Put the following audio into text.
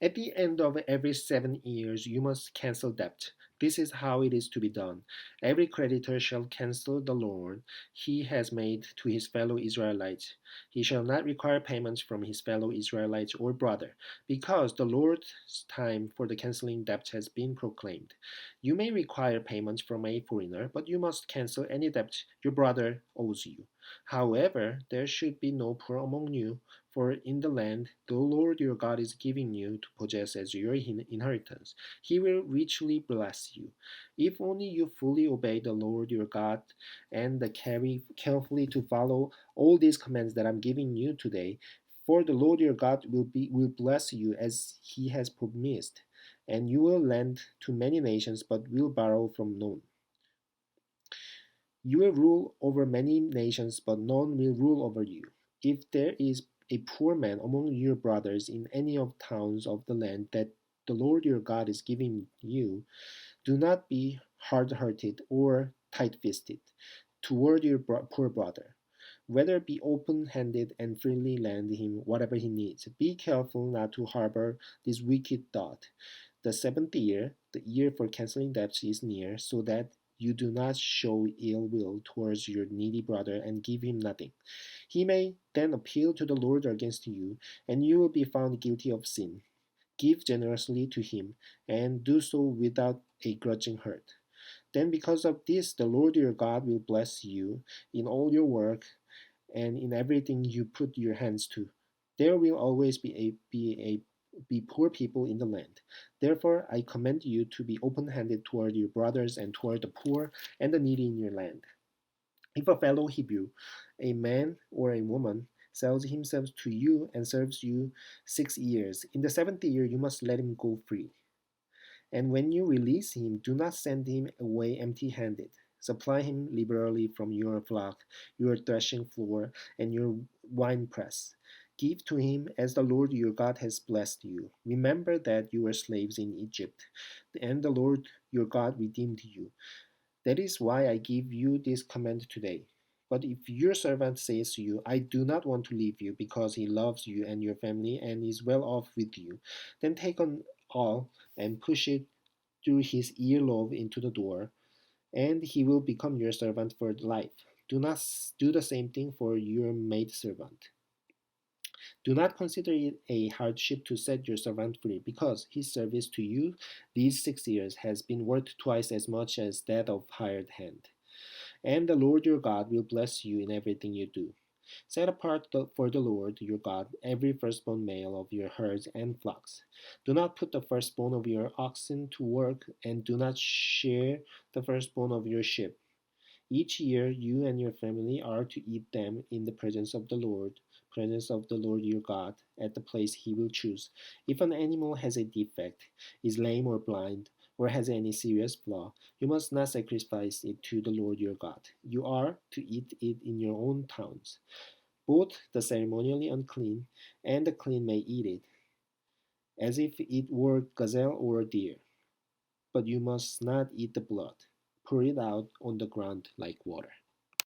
At the end of every 7 years, you must cancel debt. This is how it is to be done. Every creditor shall cancel the loan he has made to his fellow Israelites. He shall not require payments from his fellow Israelites or brother, because the Lord's time for the canceling debt has been proclaimed. You may require payments from a foreigner, but you must cancel any debt your brother owes you. However, there should be no poor among you, for in the land the Lord your God is giving you to possess as your inheritance, he will richly bless you. If only you fully obey the Lord your God and carefully to follow all these commands that I'm giving you today, for the Lord your God will bless you as he has promised, and you will lend to many nations but will borrow from none. You will rule over many nations, but none will rule over you. If there is a poor man among your brothers in any of the towns of the land that the Lord your God is giving you, do not be hard-hearted or tight-fisted toward your poor brother. Rather be open-handed and freely lend him whatever he needs. Be careful not to harbor this wicked thought. The seventh year, the year for canceling debts, is near, so that you do not show ill will towards your needy brother and give him nothing. He may then appeal to the Lord against you, and you will be found guilty of sin. Give generously to him, and do so without a grudging heart. Then, because of this, the Lord your God will bless you in all your work and in everything you put your hands to. There will always be poor people in the land. Therefore, I command you to be open-handed toward your brothers and toward the poor and the needy in your land. If a fellow Hebrew, a man or a woman, sells himself to you and serves you 6 years, in the seventh year you must let him go free. And when you release him, do not send him away empty-handed. Supply him liberally from your flock, your threshing floor, and your winepress. Give to him as the Lord your God has blessed you. Remember that you were slaves in Egypt, and the Lord your God redeemed you. That is why I give you this command today. But if your servant says to you, I do not want to leave you because he loves you and your family and is well off with you, then take on all and push it through his earlobe into the door, and he will become your servant for life. Do not do the same thing for your maidservant. Do not consider it a hardship to set your servant free, because his service to you these 6 years has been worth twice as much as that of hired hand. And the Lord your God will bless you in everything you do. Set apart for the Lord your God every firstborn male of your herds and flocks. Do not put the firstborn of your oxen to work, and do not share the firstborn of your sheep. Each year you and your family are to eat them in the presence of the Lord your God, at the place he will choose. If an animal has a defect, is lame or blind, or has any serious flaw, you must not sacrifice it to the Lord your God. You are to eat it in your own towns. Both the ceremonially unclean and the clean may eat it, as if it were gazelle or deer. But you must not eat the blood. Pour it out on the ground like water.